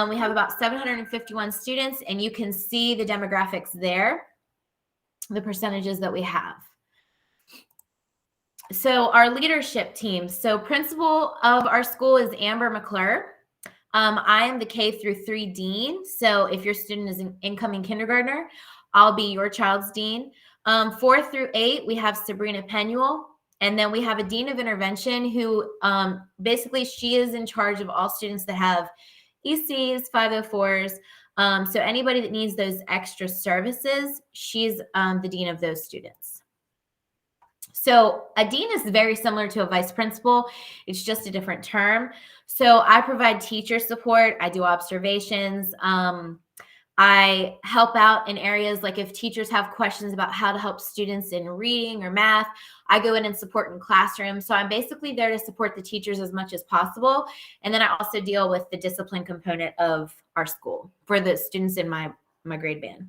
We have about 751 students, and you can see the demographics there, the percentages that we have. So our leadership team. So principal of our school is Amber McClure. I am the K through 3 dean. So if your student is an incoming kindergartner, I'll be your child's dean. 4 through 8, we have Sabrina Penuel. And then we have a dean of intervention who basically she is in charge of all students that have ECs, 504s. So anybody that needs those extra services, she's the dean of those students. So a dean is very similar to a vice principal. It's just a different term. So I provide teacher support. I do observations. I help out in areas like if teachers have questions about how to help students in reading or math, I go in and support in classrooms. So I'm basically there to support the teachers as much as possible. And then I also deal with the discipline component of our school for the students in my grade band.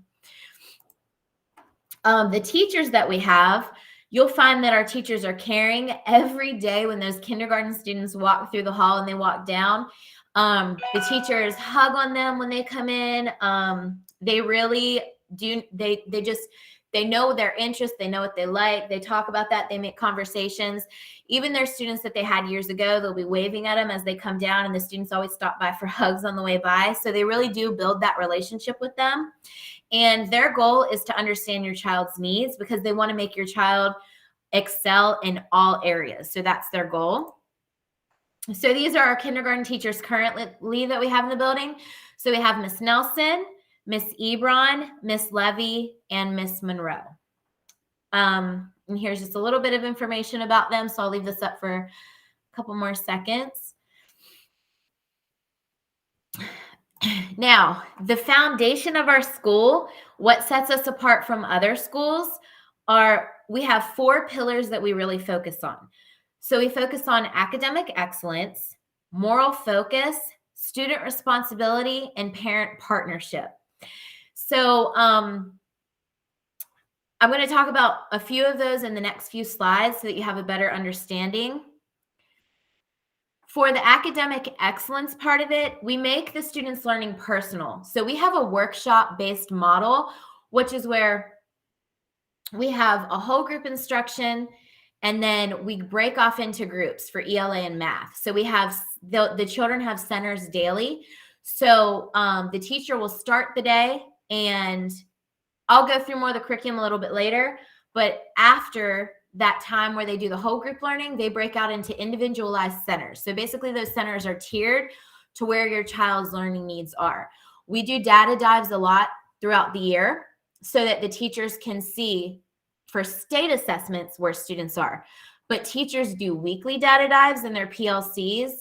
The teachers that we have, you'll find that our teachers are caring every day when those kindergarten students walk through the hall and they walk down. The teachers hug on them when they come in. They really do. They know their interests. They know what they like. They talk about that. They make conversations. Even their students that they had years ago, they'll be waving at them as they come down, and the students always stop by for hugs on the way by. So they really do build that relationship with them. And their goal is to understand your child's needs because they want to make your child excel in all areas. So that's their goal. So these are our kindergarten teachers currently that we have in the building. So we have Miss Nelson, Miss Ebron, Miss Levy, and Miss Monroe. And here's just a little bit of information about them. So I'll leave this up for a couple more seconds. Now, the foundation of our school, what sets us apart from other schools are we have 4 pillars that we really focus on. So we focus on academic excellence, moral focus, student responsibility, and parent partnership. So I'm going to talk about a few of those in the next few slides so that you have a better understanding. For the academic excellence part of it, we make the students' learning personal. So we have a workshop-based model, which is where we have a whole group instruction, and then we break off into groups for ELA and math. So we have the children have centers daily. So the teacher will start the day, and I'll go through more of the curriculum a little bit later. But after that time where they do the whole group learning, they break out into individualized centers. So basically those centers are tiered to where your child's learning needs are. We do data dives a lot throughout the year so that the teachers can see for state assessments where students are. But teachers do weekly data dives in their PLCs,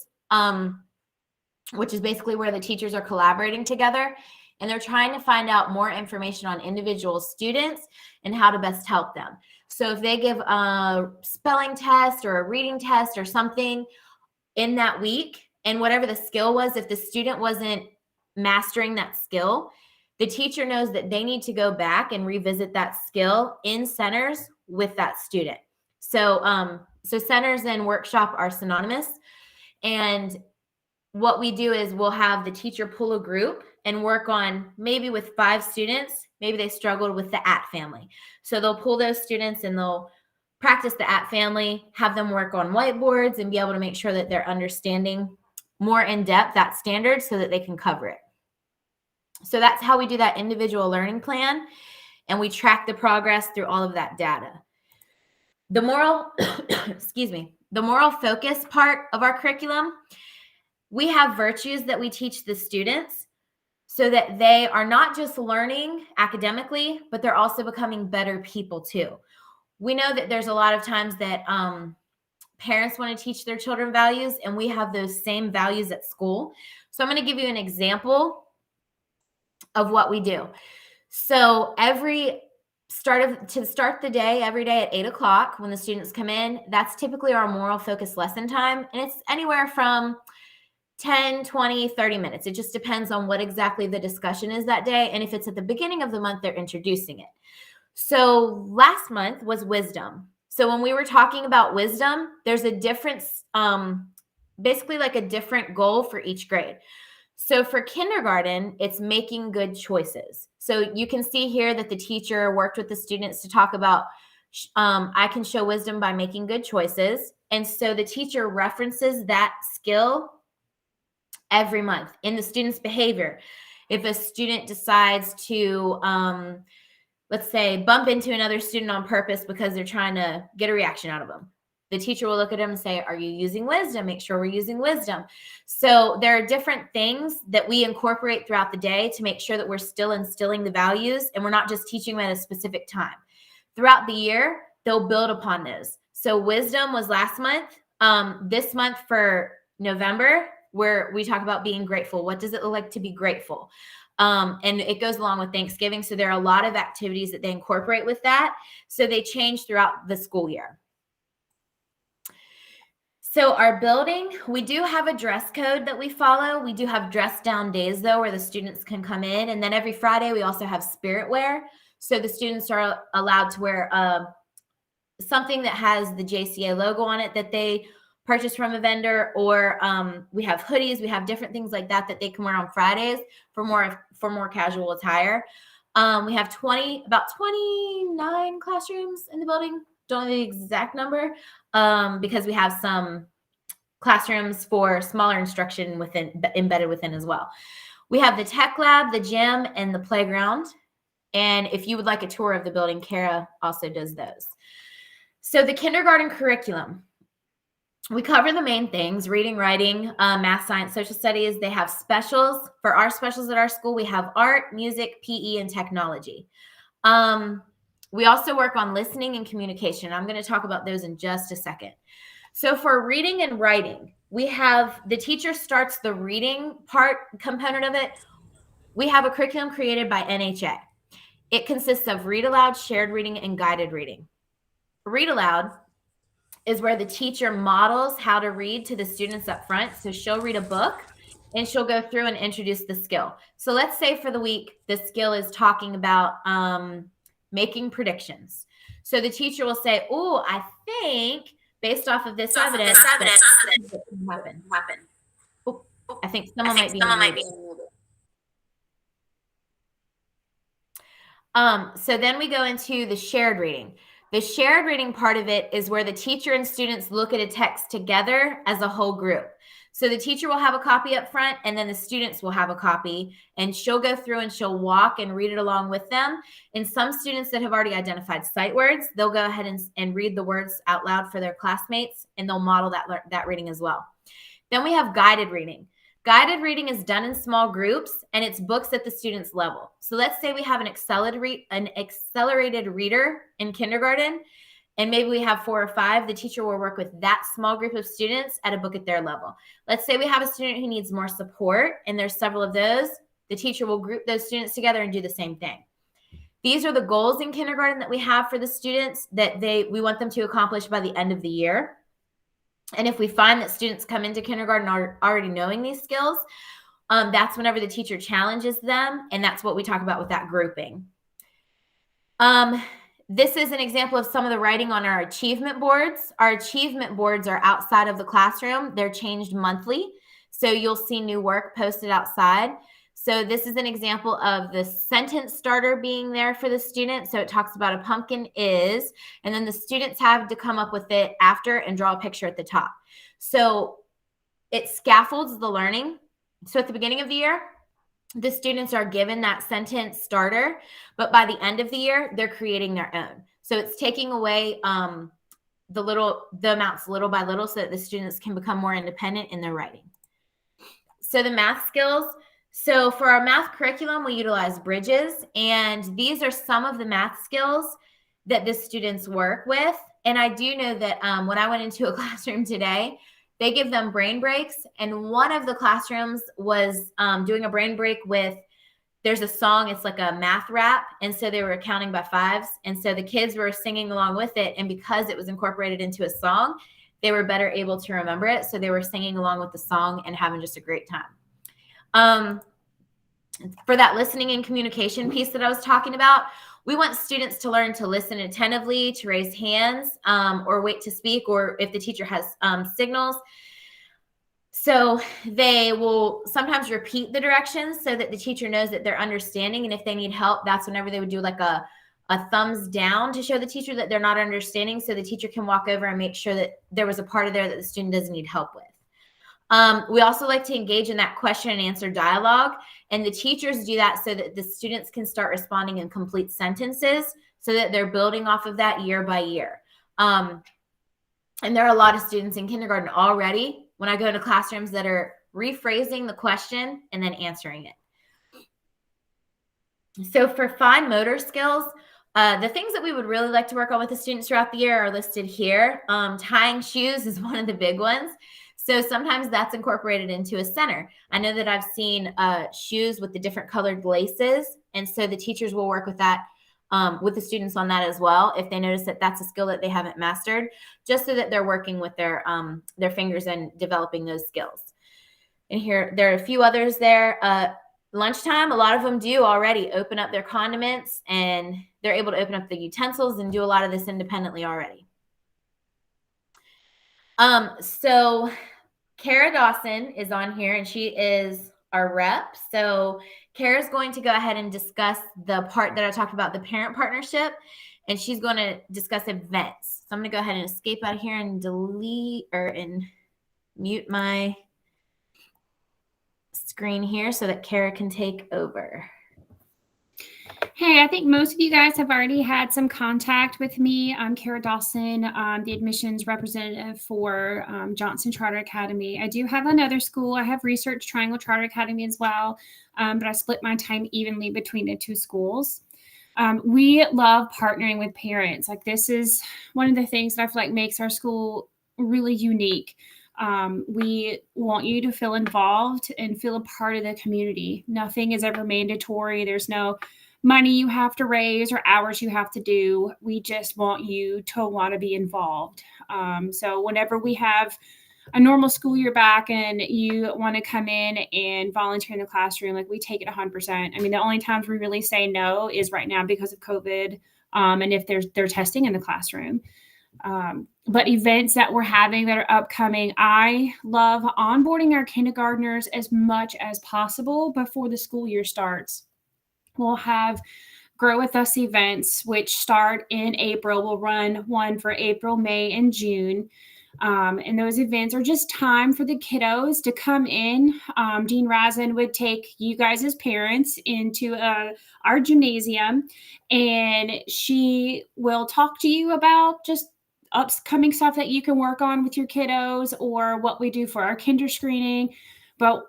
which is basically where the teachers are collaborating together. And they're trying to find out more information on individual students and how to best help them. So if they give a spelling test or a reading test or something in that week, and whatever the skill was, if the student wasn't mastering that skill, the teacher knows that they need to go back and revisit that skill in centers with that student. So, so centers and workshop are synonymous. And what we do is we'll have the teacher pull a group and work on maybe with 5 students. Maybe they struggled with the at family. So they'll pull those students and they'll practice the at family, have them work on whiteboards and be able to make sure that they're understanding more in depth that standard so that they can cover it. So that's how we do that individual learning plan. And we track the progress through all of that data. The moral, excuse me, the moral focus part of our curriculum, we have virtues that we teach the students so that they are not just learning academically, but they're also becoming better people too. We know that there's a lot of times that parents want to teach their children values, and we have those same values at school. So I'm going to give you an example of what we do. So to start the day, every day at 8 o'clock when the students come in, that's typically our moral focus lesson time. And it's anywhere from 10, 20, 30 minutes. It just depends on what exactly the discussion is that day. And if it's at the beginning of the month, they're introducing it. So last month was wisdom. So when we were talking about wisdom, there's a difference, basically like a different goal for each grade. So for kindergarten, it's making good choices. So you can see here that the teacher worked with the students to talk about, I can show wisdom by making good choices. And so the teacher references that skill every month in the student's behavior. If a student decides to, let's say, bump into another student on purpose because they're trying to get a reaction out of them, the teacher will look at them and say, are you using wisdom? Make sure we're using wisdom. So there are different things that we incorporate throughout the day to make sure that we're still instilling the values and we're not just teaching them at a specific time. Throughout the year, they'll build upon those. So wisdom was last month. This month for November, where we talk about being grateful. What does it look like to be grateful? And it goes along with Thanksgiving. So there are a lot of activities that they incorporate with that. So they change throughout the school year. So our building, we do have a dress code that we follow. We do have dress down days though, where the students can come in. And then every Friday, we also have spirit wear. So the students are allowed to wear something that has the JCA logo on it that they purchase from a vendor, or we have hoodies. We have different things like that they can wear on Fridays for more casual attire. We have about 29 classrooms in the building. Don't know the exact number because we have some classrooms for smaller instruction embedded within as well. We have the tech lab, the gym, and the playground. And if you would like a tour of the building, Kara also does those. So the kindergarten curriculum, we cover the main things: reading, writing, math, science, social studies. They have specials. For our specials at our school, we have art, music, PE, and technology. We also work on listening and communication. I'm going to talk about those in just a second. So for reading and writing, we have the teacher starts the reading component of it. We have a curriculum created by NHA. It consists of read aloud, shared reading, and guided reading. Read aloud is where the teacher models how to read to the students up front. So she'll read a book and she'll go through and introduce the skill. So let's say for the week, the skill is talking about making predictions. So the teacher will say, oh, I think based off of this evidence, happen. Oh, I think someone might be. So then we go into the shared reading. The shared reading part of it is where the teacher and students look at a text together as a whole group. So the teacher will have a copy up front, and then the students will have a copy, and she'll go through and she'll walk and read it along with them. And some students that have already identified sight words, they'll go ahead and read the words out loud for their classmates, and they'll model that reading as well. Then we have guided reading. Guided reading is done in small groups, and it's books at the student's level. So let's say we have an accelerated reader in kindergarten, and maybe we have 4 or 5. The teacher will work with that small group of students at a book at their level. Let's say we have a student who needs more support, and there's several of those. The teacher will group those students together and do the same thing. These are the goals in kindergarten that we have for the students that we want them to accomplish by the end of the year. And if we find that students come into kindergarten already knowing these skills, that's whenever the teacher challenges them. And that's what we talk about with that grouping. This is an example of some of the writing on our achievement boards. Our achievement boards are outside of the classroom. They're changed monthly. So you'll see new work posted outside. So this is an example of the sentence starter being there for the student. So it talks about a pumpkin is, and then the students have to come up with it after and draw a picture at the top. So it scaffolds the learning. So at the beginning of the year, the students are given that sentence starter, but by the end of the year, they're creating their own. So it's taking away the amounts little by little so that the students can become more independent in their writing. So the math skills. So for our math curriculum, we utilize bridges, and these are some of the math skills that the students work with. And I do know that when I went into a classroom today, they give them brain breaks. And one of the classrooms was doing a brain break with, there's a song, it's like a math rap. And so they were counting by 5s. And so the kids were singing along with it. And because it was incorporated into a song, they were better able to remember it. So they were singing along with the song and having just a great time. For that listening and communication piece that I was talking about, we want students to learn to listen attentively, to raise hands, or wait to speak, or if the teacher has signals. So they will sometimes repeat the directions so that the teacher knows that they're understanding. And if they need help, that's whenever they would do like a thumbs down to show the teacher that they're not understanding, so the teacher can walk over and make sure that there was a part of there that the student doesn't need help with. We also like to engage in that question and answer dialogue, and the teachers do that so that the students can start responding in complete sentences, so that they're building off of that year by year. And there are a lot of students in kindergarten already, when I go into classrooms, that are rephrasing the question and then answering it. So for fine motor skills, the things that we would really like to work on with the students throughout the year are listed here. Tying shoes is one of the big ones. So sometimes that's incorporated into a center. I know that I've seen shoes with the different colored laces. And so the teachers will work with that, with the students on that as well, if they notice that that's a skill that they haven't mastered, just so that they're working with their fingers and developing those skills. And here, there are a few others there. Lunchtime, a lot of them do already open up their condiments, and they're able to open up the utensils and do a lot of this independently already. So Kara Dawson is on here, and she is our rep. So Kara's going to go ahead and discuss the part that I talked about, the parent partnership, and she's going to discuss events. So I'm going to go ahead and escape out of here and delete and mute my screen here so that Kara can take over. Hey, I think most of you guys have already had some contact with me. I'm Kara Dawson, the admissions representative for Johnson Charter Academy. I do have another school. I have Research Triangle Charter Academy as well, but I split my time evenly between the two schools. We love partnering with parents. Like, this is one of the things that I feel like makes our school really unique. We want you to feel involved and feel a part of the community. Nothing is ever mandatory. There's no money you have to raise or hours you have to do. We just want you to want to be involved. So whenever we have a normal school year back and you want to come in and volunteer in the classroom, like, we take it 100%. I mean, the only times we really say no is right now because of COVID, and if they're testing in the classroom. But events that we're having that are upcoming, I love onboarding our kindergartners as much as possible before the school year starts. We'll have Grow With Us events, which start in April. We'll run one for April, May, and June. And those events are just time for the kiddos to come in. Dean Razin would take you guys as parents into our gymnasium, and she will talk to you about just upcoming stuff that you can work on with your kiddos, or what we do for our kinder screening. But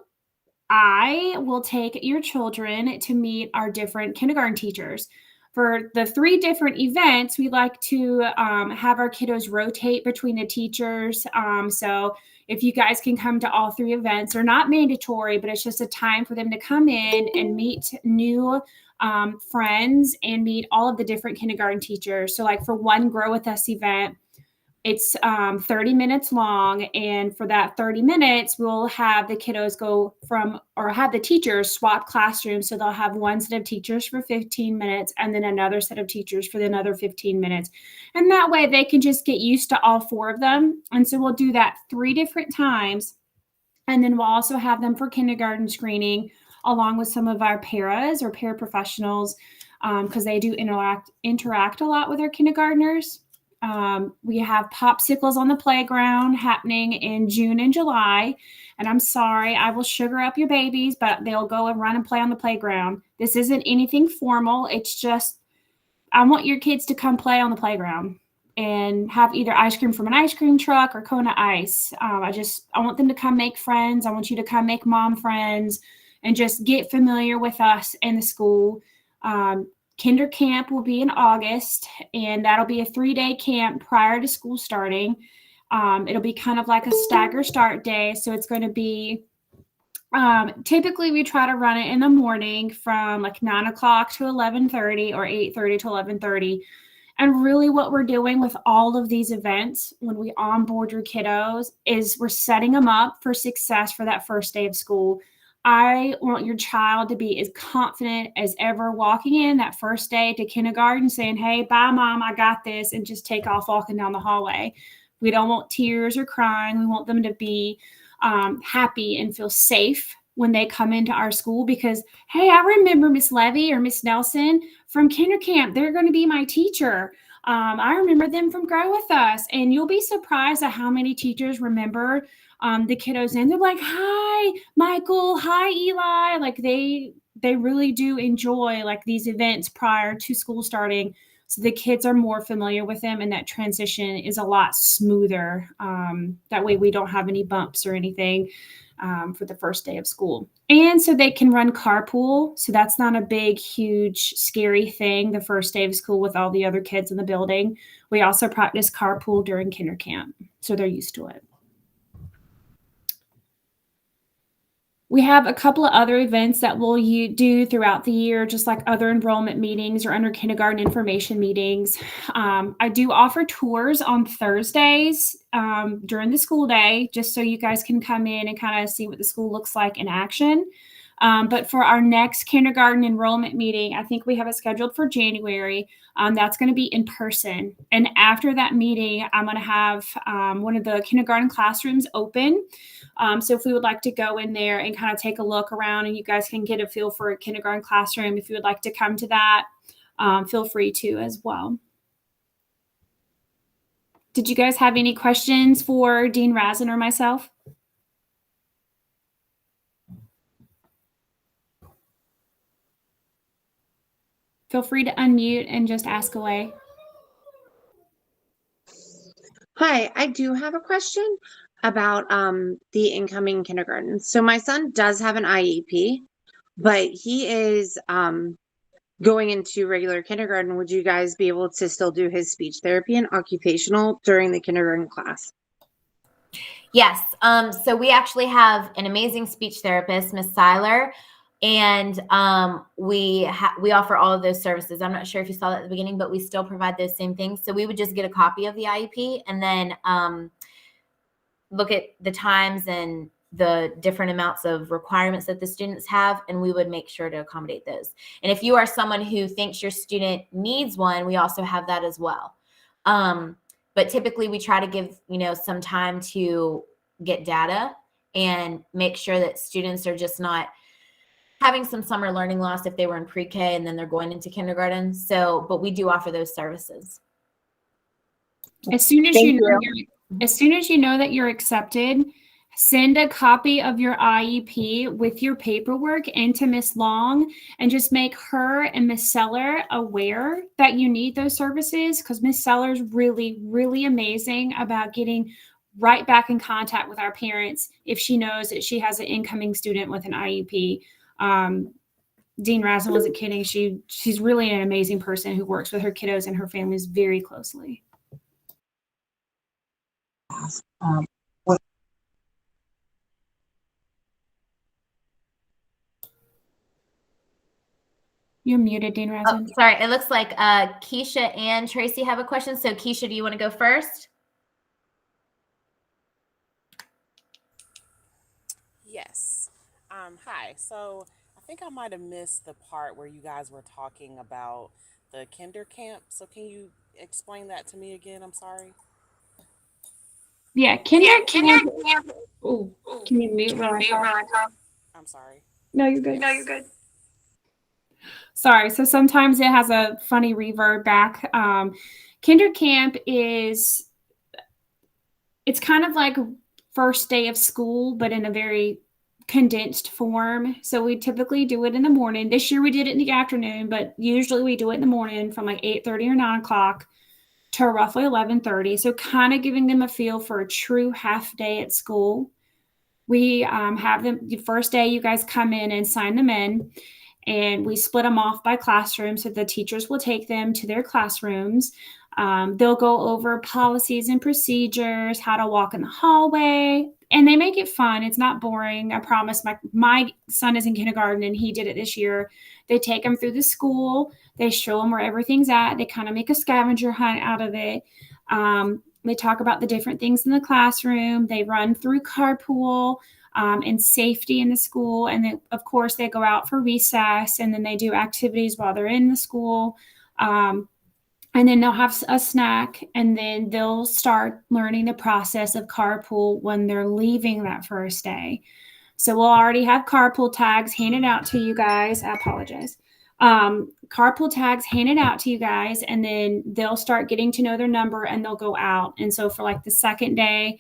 I will take your children to meet our different kindergarten teachers. For the 3 different events, we like to have our kiddos rotate between the teachers. So if you guys can come to all 3 events, they're not mandatory, but it's just a time for them to come in and meet new friends and meet all of the different kindergarten teachers. So like for one Grow With Us event, it's 30 minutes long. And for that 30 minutes, we'll have the kiddos have the teachers swap classrooms. So they'll have one set of teachers for 15 minutes and then another set of teachers for another 15 minutes. And that way they can just get used to all 4 of them. And so we'll do that 3 different times. And then we'll also have them for kindergarten screening, along with some of our paras or paraprofessionals, because they do interact a lot with our kindergartners. We have popsicles on the playground happening in June and July. And I'm sorry, I will sugar up your babies, but they'll go and run and play on the playground. This isn't anything formal. It's just, I want your kids to come play on the playground and have either ice cream from an ice cream truck or Kona Ice. I want them to come make friends. I want you to come make mom friends and just get familiar with us and the school. Kinder camp will be in August, and that'll be a 3-day camp prior to school starting. It'll be kind of like a stagger start day. So it's going to be, typically we try to run it in the morning from like 9 o'clock to 11:30 or 8:30 to 11:30. And really what we're doing with all of these events when we onboard your kiddos is we're setting them up for success for that first day of school. I want your child to be as confident as ever walking in that first day to kindergarten saying, hey, bye, mom, I got this, and just take off walking down the hallway. We don't want tears or crying. We want them to be happy and feel safe when they come into our school because, hey, I remember Miss Levy or Miss Nelson from kinder camp. They're going to be my teacher. I remember them from Grow With Us. And you'll be surprised at how many teachers remember the kiddos. And they're like, hi, Michael. Hi, Eli. Like they really do enjoy like these events prior to school starting. So the kids are more familiar with them and that transition is a lot smoother. That way we don't have any bumps or anything for the first day of school. And so they can run carpool. So that's not a big, huge, scary thing the first day of school with all the other kids in the building. We also practice carpool during kinder camp. So they're used to it. We have a couple of other events that we'll do throughout the year, just like other enrollment meetings or under kindergarten information meetings. I do offer tours on Thursdays during the school day, just so you guys can come in and kind of see what the school looks like in action. But for our next kindergarten enrollment meeting, I think we have it scheduled for January. That's going to be in person. And after that meeting, I'm going to have one of the kindergarten classrooms open. So if we would like to go in there and kind of take a look around and you guys can get a feel for a kindergarten classroom, if you would like to come to that, feel free to as well. Did you guys have any questions for Dean Razin or myself? Feel free to unmute and just ask away. Hi, I do have a question about the incoming kindergarten. So my son does have an IEP, but he is going into regular kindergarten. Would you guys be able to still do his speech therapy and occupational during the kindergarten class? Yes. So we actually have an amazing speech therapist, Miss Seiler, and we offer all of those services. I'm not sure if you saw that at the beginning, but we still provide those same things. So we would just get a copy of the IEP and then look at the times and the different amounts of requirements that the students have, and we would make sure to accommodate those. And if you are someone who thinks your student needs one, we also have that as well. But typically we try to give, some time to get data and make sure that students are just not having some summer learning loss if they were in pre-K and then they're going into kindergarten. So, but we do offer those services. As soon as you know that you're accepted, send a copy of your IEP with your paperwork into Miss Long and just make her and Miss Seller aware that you need those services, because Miss Seller's really, really amazing about getting right back in contact with our parents if she knows that she has an incoming student with an IEP. Dean Razin wasn't kidding. She's really an amazing person who works with her kiddos and her families very closely. You're muted, Dean Razin. Oh, sorry. It looks like Keisha and Tracy have a question. So Keisha, do you want to go first? Yes. Hi. So I think I might have missed the part where you guys were talking about the kinder camp. So can you explain that to me again? I'm sorry. Yeah, kinder camp. Oh, can you mute while I talk? I'm sorry. No, you're good. Sorry. So sometimes it has a funny reverb back. Kinder camp it's kind of like first day of school, but in a very condensed form. So we typically do it in the morning. This year we did it in the afternoon, but usually we do it in the morning from like 8:30 or 9 o'clock to roughly 11:30. So kind of giving them a feel for a true half day at school. We have them the first day you guys come in and sign them in, and we split them off by classroom. So the teachers will take them to their classrooms. They'll go over policies and procedures, how to walk in the hallway, and they make it fun. It's not boring. I promise. My son is in kindergarten and he did it this year. They take them through the school. They show them where everything's at. They kind of make a scavenger hunt out of it. They talk about the different things in the classroom. They run through carpool and safety in the school. And then, of course, they go out for recess, and then they do activities while they're in the school. and then they'll have a snack, and then they'll start learning the process of carpool when they're leaving that first day. So we'll already have carpool tags handed out to you guys. I apologize. Carpool tags handed out to you guys, and then they'll start getting to know their number and they'll go out. And so for like the second day,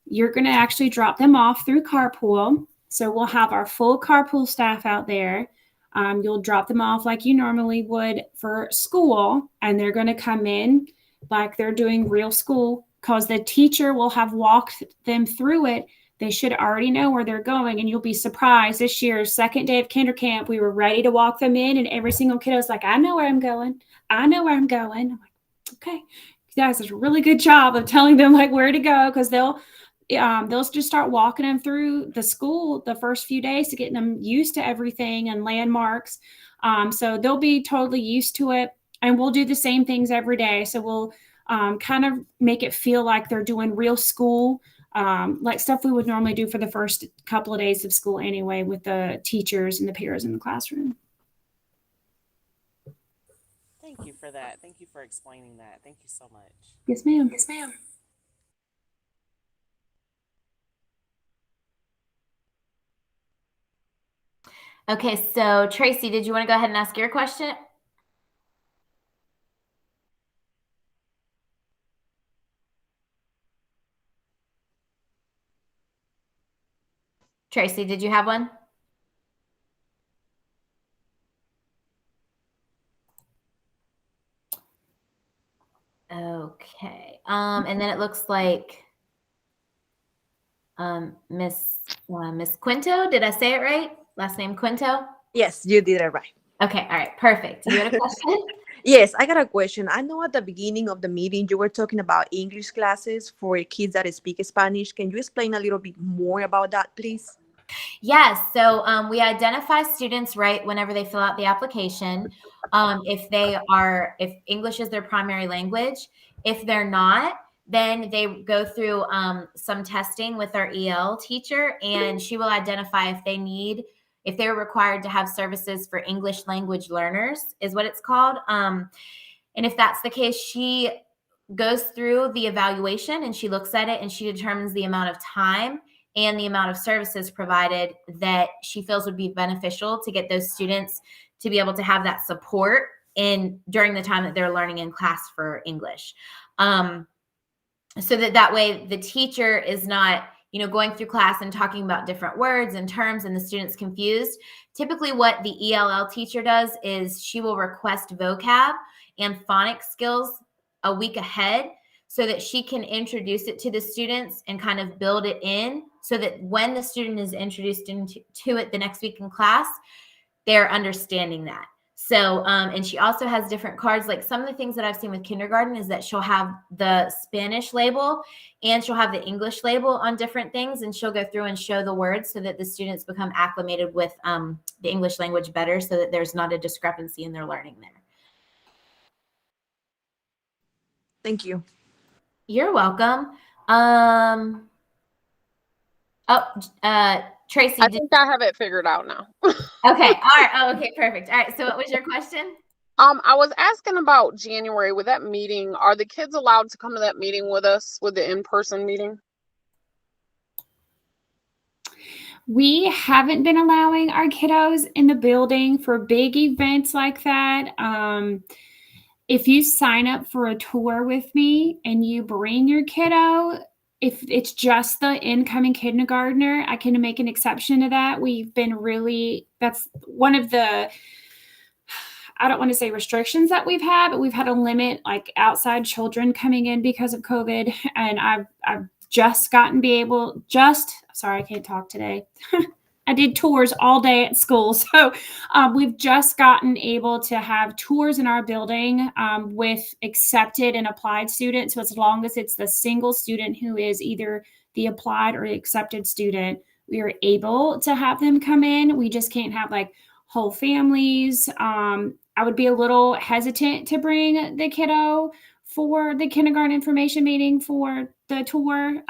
you're going to actually drop them off through carpool. So we'll have our full carpool staff out there. You'll drop them off like you normally would for school, and they're going to come in like they're doing real school, because the teacher will have walked them through it. They should already know where they're going, and you'll be surprised. This year's second day of kinder camp, we were ready to walk them in, and every single kiddo was like, I know where I'm going. I know where I'm going. I'm like, okay, you guys did a really good job of telling them like where to go, because they'll just start walking them through the school the first few days to get them used to everything and landmarks. So they'll be totally used to it, and we'll do the same things every day. So we'll kind of make it feel like they're doing real school, like stuff we would normally do for the first couple of days of school anyway, with the teachers and the peers in the classroom. Thank you for that. Thank you for explaining that. Thank you so much. Yes, ma'am. Yes, ma'am. Okay, so Tracy, did you want to go ahead and ask your question? Tracy, did you have one? Okay. And then it looks like Miss Quinto. Did I say it right? Last name Quinto? Yes, you did it right. Okay, all right, perfect. You had a question? Yes, I got a question. I know at the beginning of the meeting you were talking about English classes for kids that speak Spanish. Can you explain a little bit more about that, please? Yes. So we identify students right whenever they fill out the application. If English is their primary language. If they're not, then they go through some testing with our EL teacher, and she will identify if they're required to have services for English language learners, is what it's called. And if that's the case, she goes through the evaluation and she looks at it and she determines the amount of time and the amount of services provided that she feels would be beneficial to get those students to be able to have that support during the time that they're learning in class for English. So that way the teacher is not, going through class and talking about different words and terms and the student's confused. Typically what the ELL teacher does is she will request vocab and phonics skills a week ahead so that she can introduce it to the students and kind of build it in so that when the student is introduced to it the next week in class, they're understanding that. So, and she also has different cards. Like some of the things that I've seen with kindergarten is that she'll have the Spanish label and she'll have the English label on different things. And she'll go through and show the words so that the students become acclimated with the English language better so that there's not a discrepancy in their learning there. Thank you. You're welcome. Tracy. I think I have it figured out now. Okay. All right. Oh, okay. Perfect. All right. So what was your question? I was asking about January with that meeting. Are the kids allowed to come to that meeting with us, with the in-person meeting? We haven't been allowing our kiddos in the building for big events like that. If you sign up for a tour with me and you bring your kiddo, if it's just the incoming kindergartner, I can make an exception to that. That's one of the, I don't want to say restrictions that we've had, but we've had to limit like outside children coming in because of COVID. And I've just sorry, I can't talk today. I did tours all day at school. So we've just gotten able to have tours in our building with accepted and applied students. So as long as it's the single student who is either the applied or the accepted student, we are able to have them come in. We just can't have like whole families. I would be a little hesitant to bring the kiddo for the kindergarten information meeting for the tour.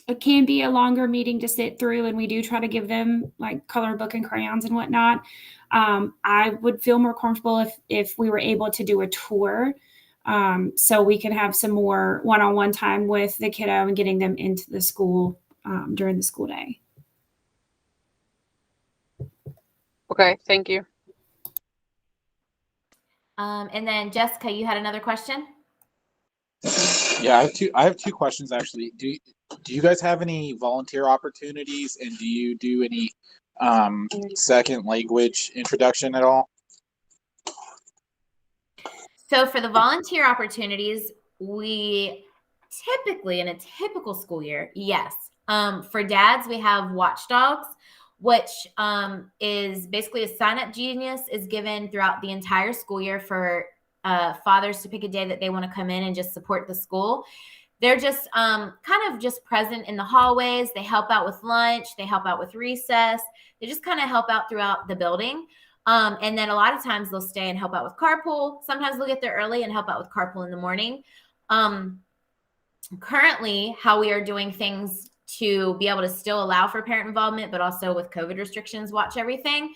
it can be a longer meeting to sit through, and we do try to give them like color book and crayons and whatnot. I would feel more comfortable if we were able to do a tour, so we can have some more one-on-one time with the kiddo and getting them into the school during the school day. Okay, thank you. And then Jessica, you had another question? Yeah, I have two questions actually. Do you guys have any volunteer opportunities, and do you do any second language introduction at all? So for the volunteer opportunities, we typically in a typical school year, yes. For dads, we have Watchdogs, which is basically a sign-up genius is given throughout the entire school year for fathers to pick a day that they want to come in and just support the school. They're just kind of just present in the hallways. They help out with lunch. They help out with recess. They just kind of help out throughout the building. And then a lot of times they'll stay and help out with carpool. Sometimes they'll get there early and help out with carpool in the morning. Currently, how we are doing things to be able to still allow for parent involvement, but also with COVID restrictions, watch everything.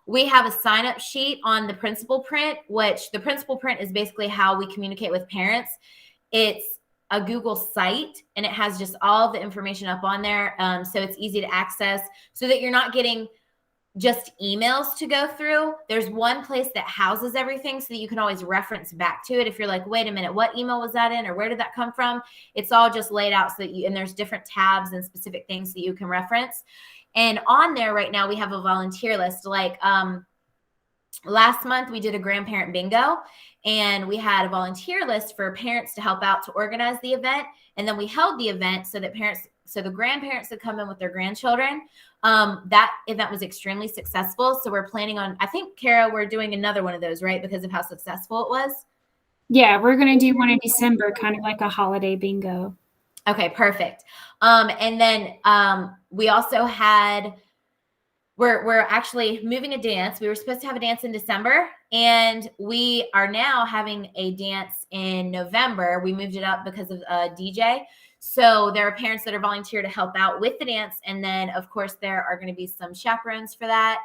We have a sign-up sheet on the principal print, which the principal print is basically how we communicate with parents. It's a Google site, and it has just all of the information up on there. So it's easy to access so that you're not getting just emails to go through. There's one place that houses everything so that you can always reference back to it. If you're like, wait a minute, what email was that in, or where did that come from? It's all just laid out so that and there's different tabs and specific things that you can reference. And on there right now, we have a volunteer list. Like last month, we did a grandparent bingo, and we had a volunteer list for parents to help out to organize the event. And then we held the event so that the grandparents could come in with their grandchildren. That event was extremely successful. So we're planning on, I think, Kara, we're doing another one of those, right? Because of how successful it was. Yeah, we're going to do one in December, kind of like a holiday bingo. Okay, perfect. And then we also had, we're actually moving a dance. We were supposed to have a dance in December, and we are now having a dance in November. We moved it up because of a DJ. So there are parents that are volunteer to help out with the dance. And then, of course, there are going to be some chaperones for that.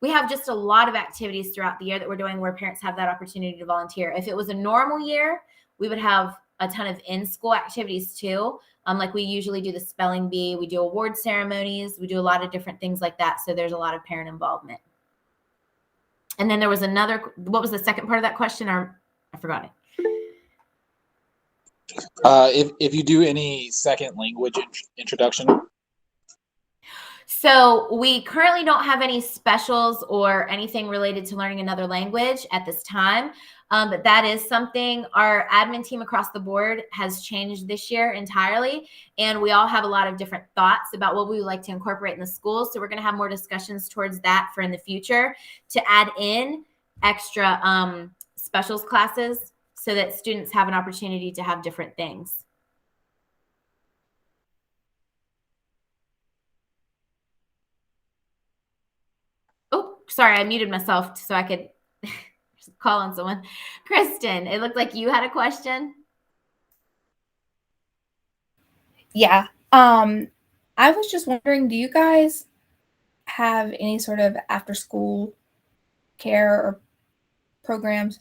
We have just a lot of activities throughout the year that we're doing where parents have that opportunity to volunteer. If it was a normal year, we would have a ton of in-school activities too. Like we usually do the spelling bee, we do award ceremonies, we do a lot of different things like that. So there's a lot of parent involvement. And then there was another, what was the second part of that question? I forgot it. If you do any second language introduction. So we currently don't have any specials or anything related to learning another language at this time. But that is something our admin team across the board has changed this year entirely. And we all have a lot of different thoughts about what we would like to incorporate in the schools. So we're going to have more discussions towards that for in the future to add in extra specials classes so that students have an opportunity to have different things. Oh, sorry, I muted myself so I could call on someone. Kristen, it looked like you had a question. Yeah. I was just wondering, do you guys have any sort of after school care or programs?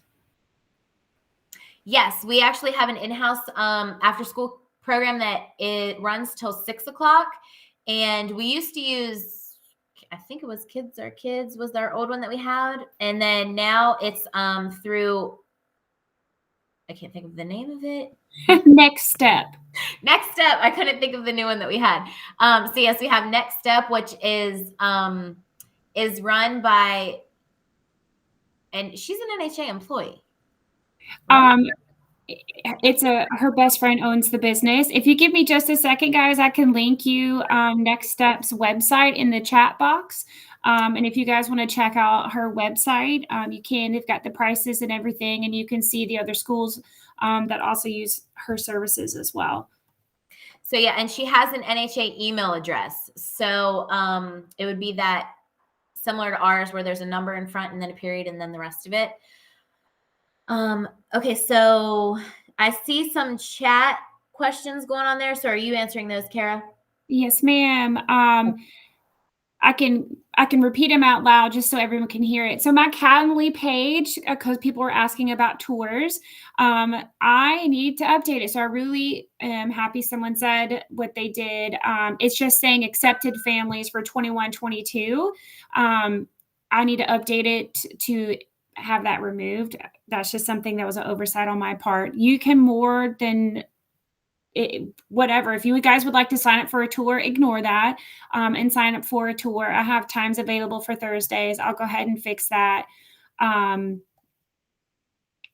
Yes, we actually have an in-house after school program that it runs till 6 o'clock. And we used to use, I think it was Kids Are Kids was our old one that we had. And then now it's through, I can't think of the name of it. Next Step. Next Step. I couldn't think of the new one that we had. So yes, we have Next Step, which is run by, and she's an NHA employee. Right? It's her best friend owns the business. If you give me just a second, guys, I can link you Next Step's website in the chat box. And if you guys want to check out her website, you can. They've got the prices and everything, and you can see the other schools that also use her services as well. So yeah, and she has an NHA email address. So it would be that similar to ours where there's a number in front and then a period and then the rest of it. Okay, so I see some chat questions going on there. So are you answering those, Kara? Yes, ma'am. I can repeat them out loud just so everyone can hear it. So my Calendly page, because people are asking about tours, I need to update it. So I really am happy someone said what they did. It's just saying accepted families for 21-22. I need to update it to have that removed. That's just something that was an oversight on my part. You can more than whatever. If you guys would like to sign up for a tour, ignore that and sign up for a tour. I have times available for Thursdays. I'll go ahead and fix that.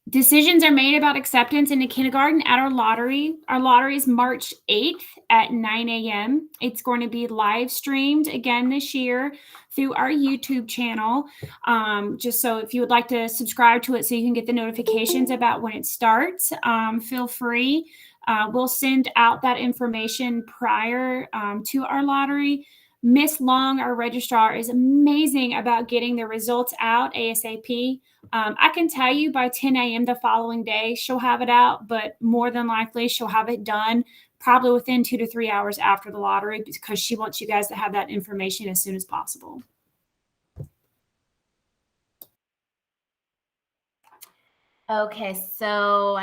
Decisions are made about acceptance into kindergarten at our lottery. Our lottery is March 8th at 9 a.m. It's going to be live streamed again this year through our YouTube channel. Just so if you would like to subscribe to it so you can get the notifications about when it starts, feel free. We'll send out that information prior to our lottery. Miss Long, our registrar, is amazing about getting the results out ASAP. I can tell you by 10 a.m. the following day, she'll have it out, but more than likely she'll have it done probably within 2 to 3 hours after the lottery because she wants you guys to have that information as soon as possible. Okay, so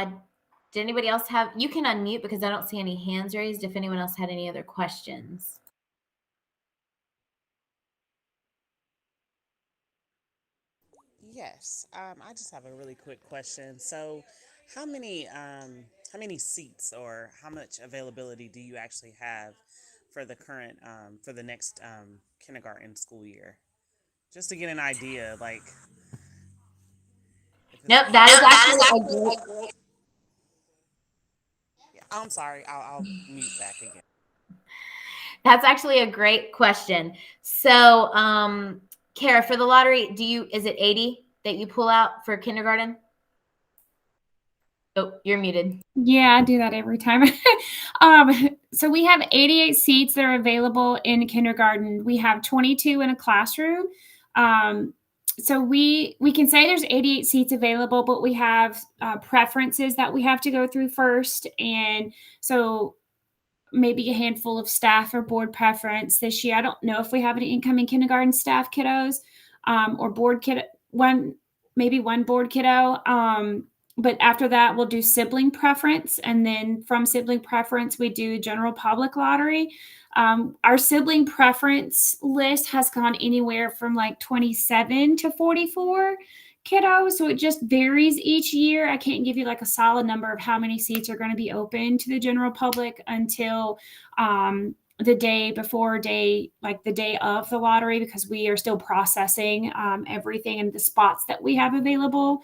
did anybody else have, you can unmute because I don't see any hands raised if anyone else had any other questions. Yes, I just have a really quick question. So, how many seats or how much availability do you actually have for the current for the next kindergarten school year? Just to get an idea, like. If it's, Nope, that is actually a great. I'm sorry, I'll mute back again. That's actually a great question. So, Kara, for the lottery, is it 80 that you pull out for kindergarten? Oh, you're muted. Yeah, I do that every time. So we have 88 seats that are available in kindergarten. We have 22 in a classroom. So we can say there's 88 seats available, but we have preferences that we have to go through first. And so maybe a handful of staff or board preference this year. I don't know if we have any incoming kindergarten staff kiddos or board kiddo, maybe one board kiddo. But after that, we'll do sibling preference. And then from sibling preference, we do general public lottery. Our sibling preference list has gone anywhere from like 27 to 44 kiddos. So it just varies each year. I can't give you like a solid number of how many seats are going to be open to the general public until the day before the day of the lottery, because we are still processing everything and the spots that we have available.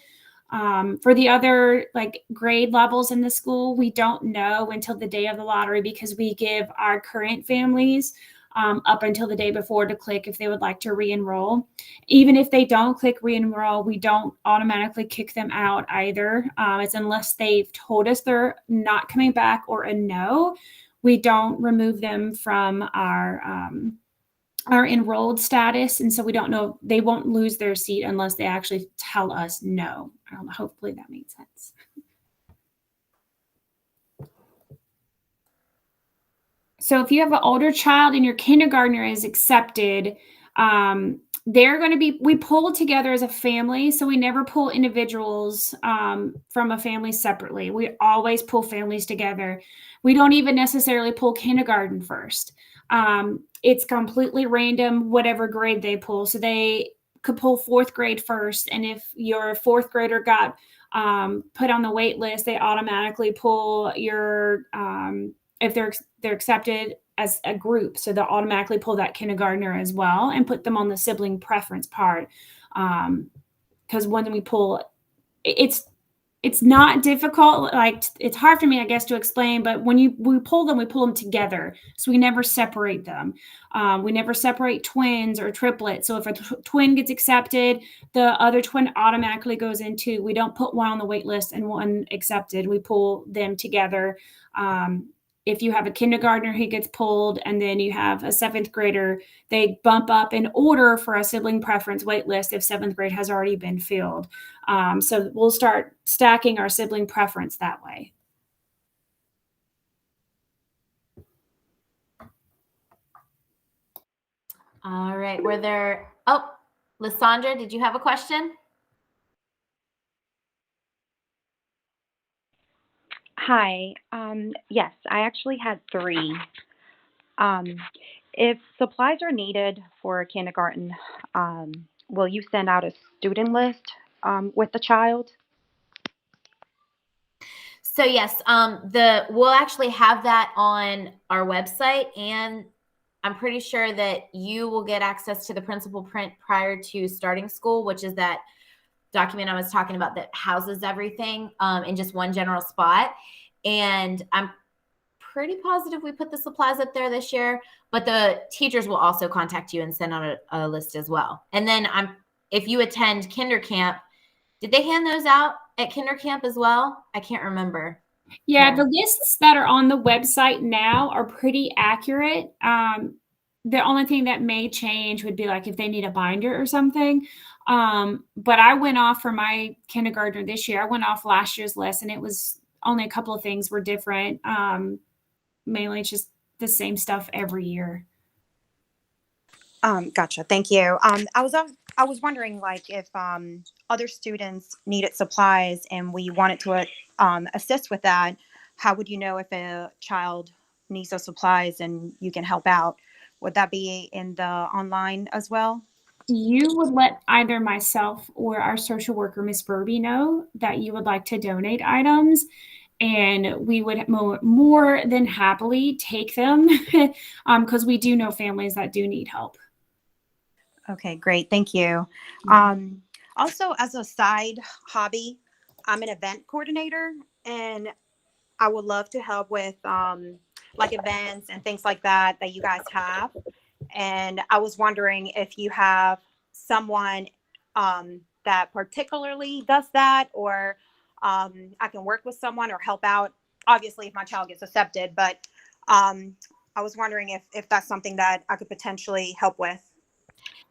For the other like grade levels in the school, we don't know until the day of the lottery because we give our current families up until the day before to click if they would like to re-enroll. Even if they don't click re-enroll, we don't automatically kick them out either. It's unless they've told us they're not coming back or a no, we don't remove them from our enrolled status. And so we don't know, they won't lose their seat unless they actually tell us no. Hopefully that made sense. So if you have an older child and your kindergartner is accepted, they're going to be, we pull together as a family. So we never pull individuals from a family separately. We always pull families together. We don't even necessarily pull kindergarten first. It's completely random, whatever grade they pull. So they could pull fourth grade first. And if your fourth grader got put on the wait list, they automatically pull your, if they're accepted as a group. So they'll automatically pull that kindergartner as well and put them on the sibling preference part. Because when we pull, it's not difficult. Like it's hard for me, I guess, to explain, but when we pull them together. So we never separate them. We never separate twins or triplets. So if a twin gets accepted, the other twin automatically goes into, we don't put one on the wait list and one accepted. We pull them together. If you have a kindergartner who gets pulled and then you have a seventh grader, they bump up in order for a sibling preference wait list if seventh grade has already been filled. So we'll start stacking our sibling preference that way. All right. Were there, oh, Lysandra, did you have a question? Hi. Yes, I actually had three. Um, if supplies are needed for kindergarten, um, will you send out a student list with the child? So yes, we'll actually have that on our website, and I'm pretty sure that you will get access to the principal print prior to starting school, which is that document I was talking about that houses everything in just one general spot. And I'm pretty positive we put the supplies up there this year, but the teachers will also contact you and send out a list as well. And then if you attend kinder camp, did they hand those out at kinder camp as well? I can't remember. Yeah, the lists that are on the website now are pretty accurate. The only thing that may change would be like if they need a binder or something. But I went off for my kindergartner this year. I went off last year's list, and it was only a couple of things were different. Mainly it's just the same stuff every year. Gotcha. Thank you. I was wondering, like, if other students needed supplies and we wanted to assist with that, how would you know if a child needs those supplies and you can help out? Would that be in the online as well? You would let either myself or our social worker, Miss Burby, know that you would like to donate items, and we would more than happily take them because we do know families that do need help. Okay, great. Thank you. Also, as a side hobby, I'm an event coordinator, and I would love to help with like events and things like that that you guys have. And I was wondering if you have someone that particularly does that, or I can work with someone or help out. Obviously, if my child gets accepted, but I was wondering if that's something that I could potentially help with.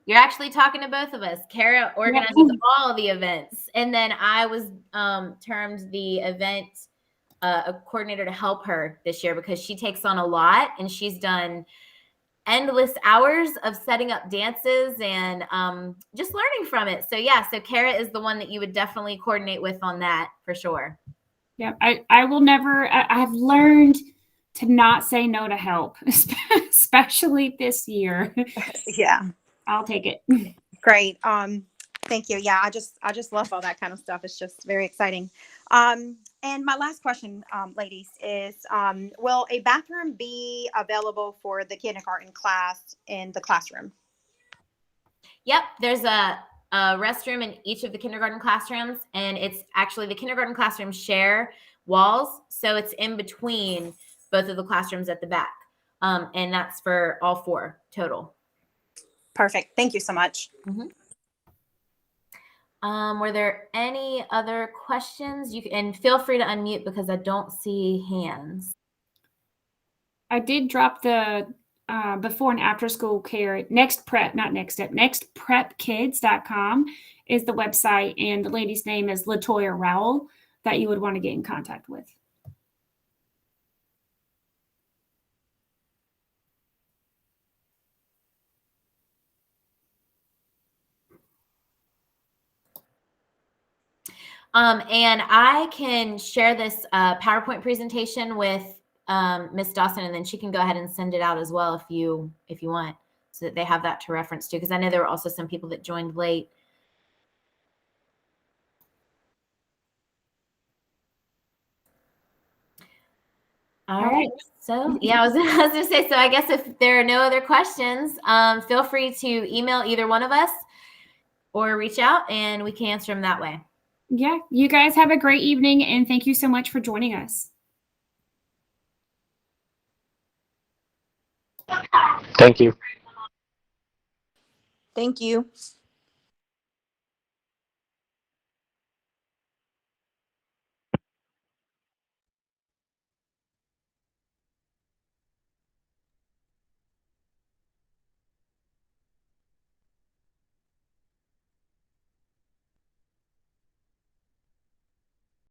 You're actually talking to both of us. Kara organizes all the events, and then I was termed the event a coordinator to help her this year because she takes on a lot, and she's done endless hours of setting up dances and just learning from it. So yeah, so Kara is the one that you would definitely coordinate with on that for sure. Yeah, I will never. I've learned to not say no to help, especially this year. Yeah. I'll take it. Great. Thank you. Yeah, I just love all that kind of stuff. It's just very exciting. And my last question, ladies, is will a bathroom be available for the kindergarten class in the classroom? Yep, there's a restroom in each of the kindergarten classrooms, and it's actually the kindergarten classrooms share walls, so it's in between both of the classrooms at the back, and that's for all 4 total. Perfect. Thank you so much. Were there any other questions? And feel free to unmute because I don't see hands. I did drop the before and after school care nextprepkids.com is the website, and the lady's name is Latoya Rowell that you would want to get in contact with. And I can share this PowerPoint presentation with Miss Dawson, and then she can go ahead and send it out as well if you want, so that they have that to reference to. Because I know there were also some people that joined late. All right. So yeah, I was going to say. So I guess if there are no other questions, feel free to email either one of us or reach out, and we can answer them that way. Yeah, you guys have a great evening, and thank you so much for joining us. Thank you. Thank you.